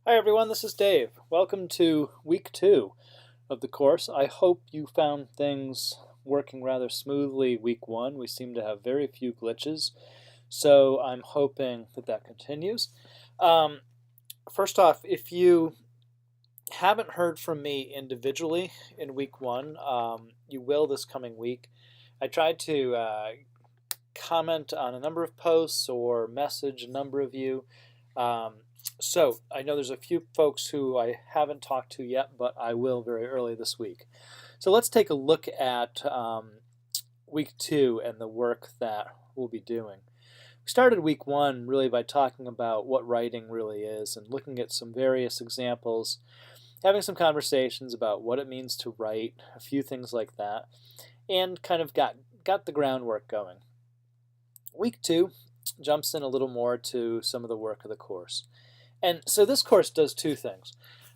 Hi everyone, this is Dave. Welcome to week 2 of the course. I hope you found things working rather smoothly week 1. We seem to have very few glitches, so I'm hoping that that continues. Um, First off, if you haven't heard from me individually in week 1, you will this coming week. I tried to comment on a number of posts or message a number of you. So I know there's a few folks who I haven't talked to yet, but I will very early this week. So let's take a look at week 2 and the work that we'll be doing. We started week 1 really by talking about what writing really is and looking at some various examples, having some conversations about what it means to write, a few things like that, and kind of got the groundwork going. Week 2 jumps in a little more to some of the work of the course. And so this course does two things.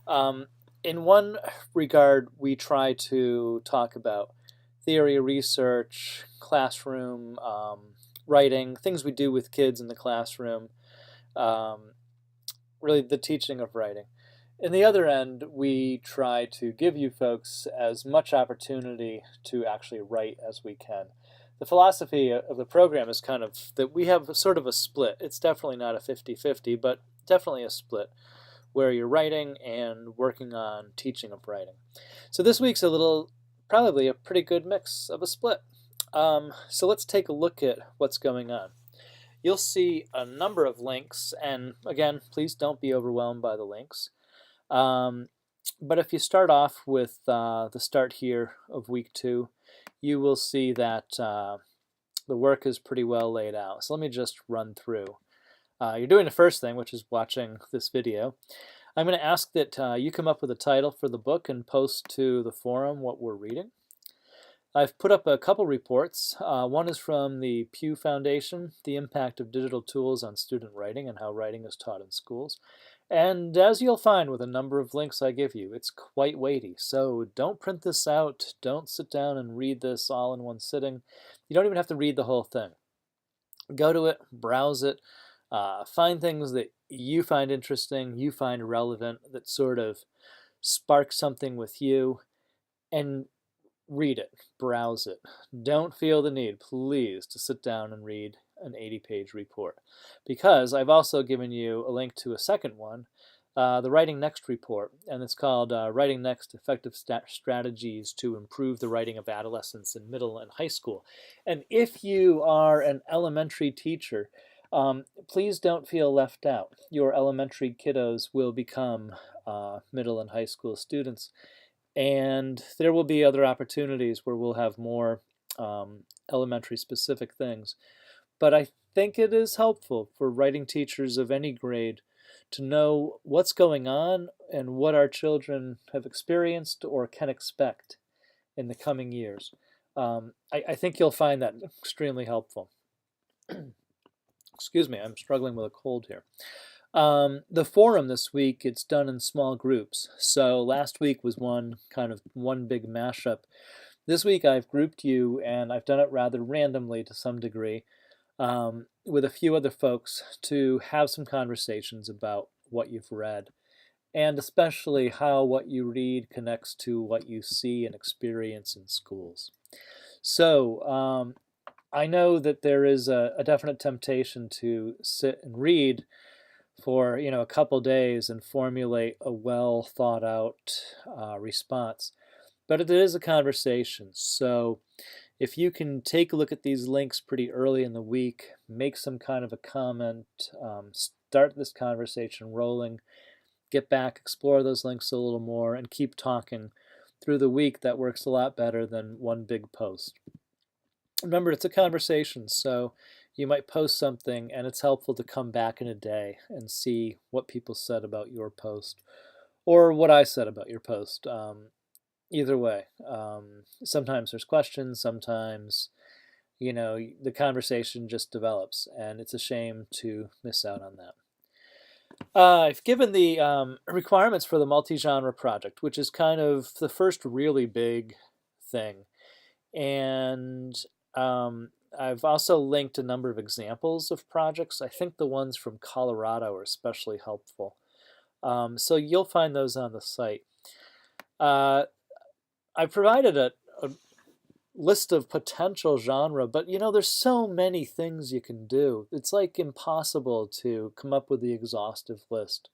In one regard, we try to talk about theory, research, classroom, writing, things we do with kids in the classroom, really the teaching of writing. In the other end, we try to give you folks as much opportunity to actually write as we can. The philosophy of the program is kind of that we have sort of a split. It's definitely not a 50-50, but definitely a split where you're writing and working on teaching of writing. So this week's probably a pretty good mix of a split. So let's take a look at what's going on. You'll see a number of links, and again, please don't be overwhelmed by the links. But if you start off with the start here of week 2, you will see that the work is pretty well laid out. So let me just run through. You're doing the first thing, which is watching this video. I'm going to ask that you come up with a title for the book and post to the forum what we're reading. I've put up a couple reports. One is from the Pew Foundation, The Impact of Digital Tools on Student Writing and How Writing is Taught in Schools. And as you'll find with a number of links I give you, it's quite weighty. So don't print this out. Don't sit down and read this all in one sitting. You don't even have to read the whole thing. Go to it, browse it, find things that you find interesting, you find relevant, that sort of spark something with you, and read it, browse it. Don't feel the need, please, to sit down and read an 80-page report, because I've also given you a link to a second one, the Writing Next report, and it's called Writing Next: Effective Strategies to Improve the Writing of Adolescents in Middle and High School. And if you are an elementary teacher, please don't feel left out. Your elementary kiddos will become middle and high school students, and there will be other opportunities where we'll have more elementary specific things. But I think it is helpful for writing teachers of any grade to know what's going on and what our children have experienced or can expect in the coming years. I think you'll find that extremely helpful. Excuse me, I'm struggling with a cold here. The forum this week, it's done in small groups. So last week was one big mashup. This week I've grouped you, and I've done it rather randomly to some degree, with a few other folks to have some conversations about what you've read, and especially how what you read connects to what you see and experience in schools. So I know that there is a definite temptation to sit and read for a couple days and formulate a well thought out response. But it is a conversation. So if you can take a look at these links pretty early in the week, make some kind of a comment, start this conversation rolling, get back, explore those links a little more, and keep talking through the week, that works a lot better than one big post. Remember, it's a conversation, so you might post something and it's helpful to come back in a day and see what people said about your post or what I said about your post. Either way, sometimes there's questions, sometimes the conversation just develops, and it's a shame to miss out on that. I've given the requirements for the multi-genre project, which is kind of the first really big thing. And I've also linked a number of examples of projects. I think the ones from Colorado are especially helpful. So you'll find those on the site. Uh, I provided a list of potential genre, but there's so many things you can do. It's like impossible to come up with the exhaustive list.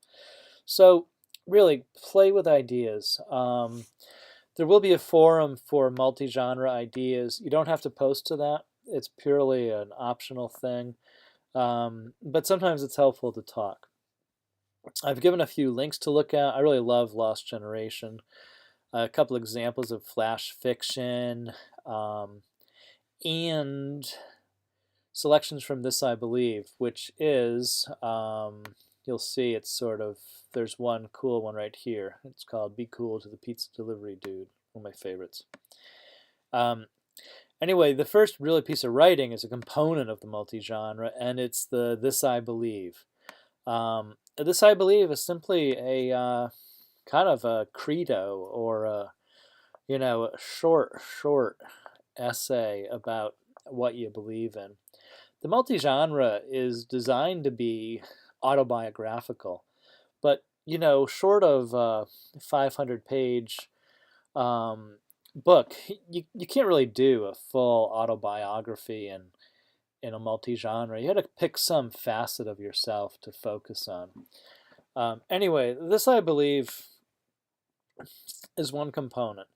So really, play with ideas. There will be a forum for multi-genre ideas. You don't have to post to that. It's purely an optional thing, but sometimes it's helpful to talk. I've given a few links to look at. I really love Lost Generation. A couple examples of flash fiction, and selections from This I Believe, which is, you'll see it's sort of, there's one cool one right here. It's called Be Cool to the Pizza Delivery Dude, one of my favorites. Anyway, the first really piece of writing is a component of the multi-genre, and it's the This I Believe. This I Believe is simply a kind of a credo, or a short essay about what you believe in. The multi-genre is designed to be autobiographical, but short of a 500-page book, you can't really do a full autobiography in a multi-genre. You had to pick some facet of yourself to focus on. Anyway, This I Believe is one component,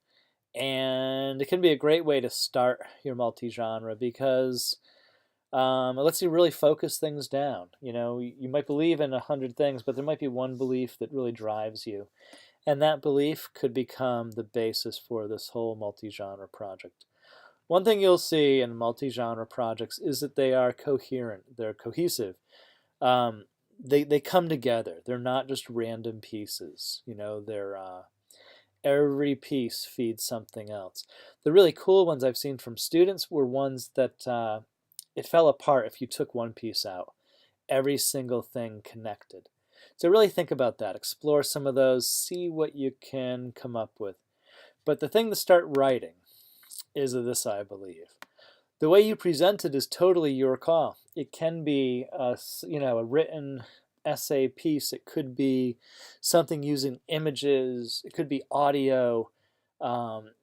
and it can be a great way to start your multi-genre because it lets you really focus things down. You might believe in 100 things, but there might be one belief that really drives you, and that belief could become the basis for this whole multi-genre project. One thing you'll see in multi-genre projects is that they are coherent, they're cohesive. They come together. They're not just random pieces. They're every piece feeds something else. The really cool ones I've seen from students were ones that it fell apart if you took one piece out. Every single thing connected. So really think about that. Explore some of those. See what you can come up with. But the thing to start writing is This I Believe. The way you present it is totally your call. It can be a written essay piece. It could be something using images. It could be audio.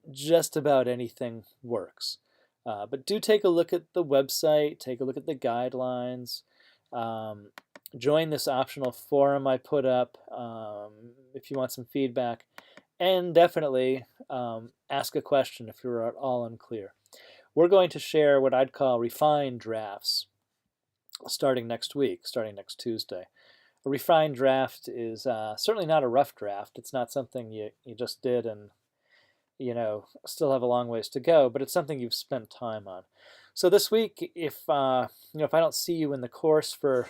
Just about anything works. But do take a look at the website. Take a look at the guidelines. Join this optional forum I put up if you want some feedback. And definitely ask a question if you're at all unclear. We're going to share what I'd call refined drafts starting next week, starting next Tuesday. A refined draft is certainly not a rough draft. It's not something you just did and still have a long ways to go, but it's something you've spent time on. So this week, if I don't see you in the course for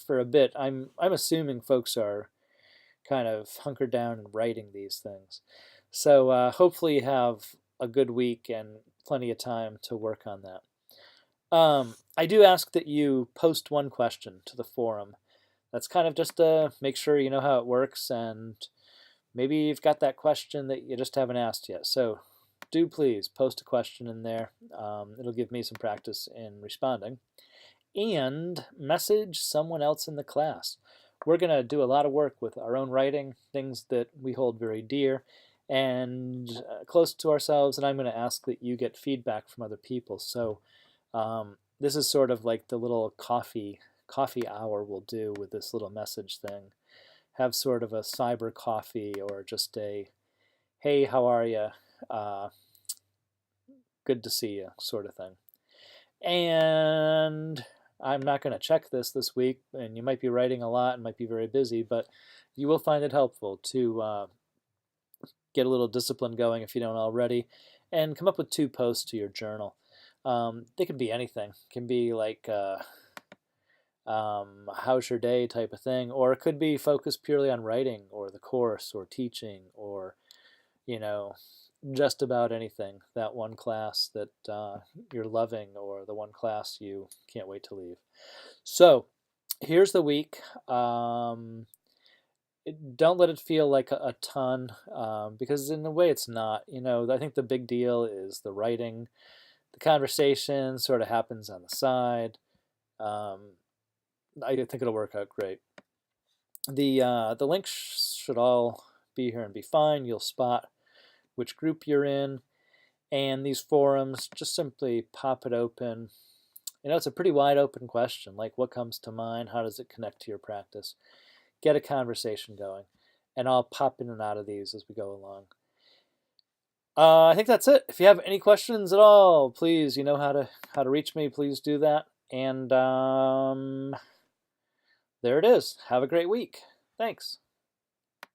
a bit, I'm assuming folks are kind of hunkered down and writing these things. So hopefully you have a good week and plenty of time to work on that. I do ask that you post one question to the forum. That's kind of just to make sure you know how it works, and maybe you've got that question that you just haven't asked yet. So do please post a question in there. It'll give me some practice in responding. And message someone else in the class. We're going to do a lot of work with our own writing, things that we hold very dear and close to ourselves, and I'm going to ask that you get feedback from other people. So this is sort of like the little coffee hour we'll do with this little message thing. Have sort of a cyber coffee, or just a, hey, how are you? Good to see you, sort of thing. And I'm not going to check this week, and you might be writing a lot and might be very busy, but you will find it helpful to get a little discipline going if you don't already, and come up with 2 posts to your journal. They can be anything. It can be like how's your day type of thing, or it could be focused purely on writing or the course or teaching, or just about anything. That one class that you're loving, or the one class you can't wait to leave. So here's the week. Don't let it feel like a ton, because in a way it's not. I think the big deal is the writing. The conversation sort of happens on the side. I think it'll work out great. The links should all be here and be fine. You'll spot which group you're in, and these forums, just simply pop it open. It's a pretty wide open question, like what comes to mind, how does it connect to your practice? Get a conversation going, and I'll pop in and out of these as we go along. I think that's it. If you have any questions at all, please, you know how to reach me. Please do that. And there it is. Have a great week. Thanks.